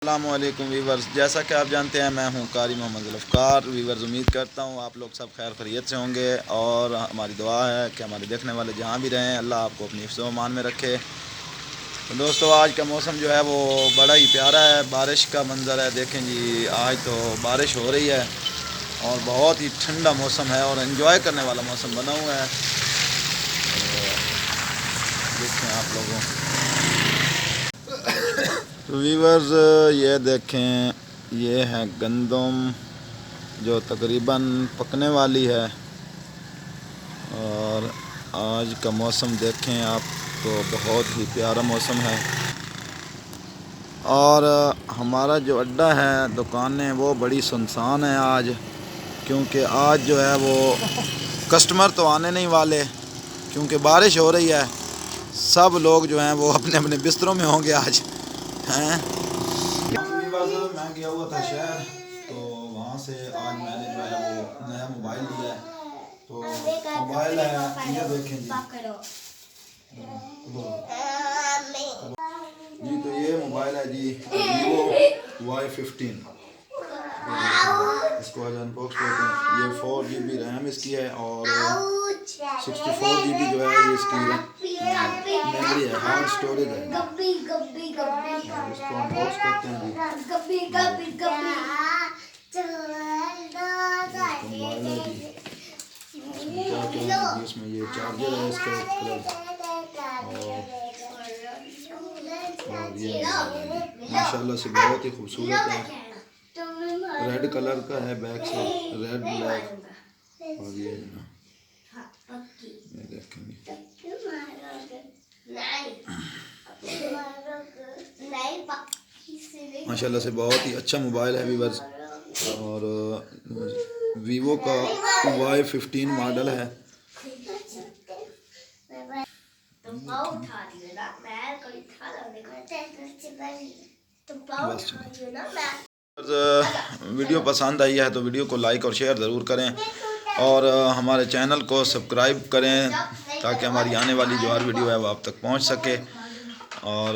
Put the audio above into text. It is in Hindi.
अस्सलामुअलैकुम वीवर्स, जैसा कि आप जानते हैं मैं हूं कारी मोहम्मद ज़ुल्फ़कार। वीवर्स, उम्मीद करता हूं आप लोग सब खैर खैरियत से होंगे और हमारी दुआ है कि हमारे देखने वाले जहां भी रहें अल्लाह आपको अपनी हिफ्ज़-ओ-अमान में रखे। तो दोस्तों, आज का मौसम जो है वो बड़ा ही प्यारा है, बारिश का मंज़र है। देखें जी, आज तो बारिश हो रही है और बहुत ही ठंडा मौसम है और इन्जॉय करने वाला मौसम बना हुआ है। तो देखें आप लोगों, तो वीवर्स ये देखें, ये है गंदम जो तकरीबन पकने वाली है। और आज का मौसम देखें आप, तो बहुत ही प्यारा मौसम है। और हमारा जो अड्डा है, दुकानें वो बड़ी सुनसान है आज, क्योंकि आज जो है वो कस्टमर तो आने नहीं वाले, क्योंकि बारिश हो रही है। सब लोग जो हैं वो अपने अपने बिस्तरों में होंगे आज हैं। मैं गया हुआ था शहर, तो वहाँ से आज मैंने जो है वो नया मोबाइल लिया है। तो मोबाइल है, ये देखें जी जी, तो ये मोबाइल है जी Vivo Y15। इसको आज अनबॉक्स करते हैं। ये 4GB रैम इसकी है और 64GB जो है ये इसकी मेमोरी है, हार्ड स्टोरेज है। इसको अनबॉक्स करते हैं जी। मोबाइल है जी, क्या करेंगे, इसमें ये चार्जर है इसका और ये माशाल्लाह से बहुत ही खूबसूरत है। रेड कलर का है, बैक से रेड ब्लैक। और ये ना, ये देखेंगे माशाल्लाह से बहुत ही अच्छा मोबाइल है वीवर्स। और वीवो का Y15 मॉडल है। वीडियो पसंद आई है तो वीडियो को लाइक और शेयर ज़रूर करें और हमारे चैनल को सब्सक्राइब करें ताकि हमारी आने वाली जो हर वीडियो है वो आप तक पहुंच सके। और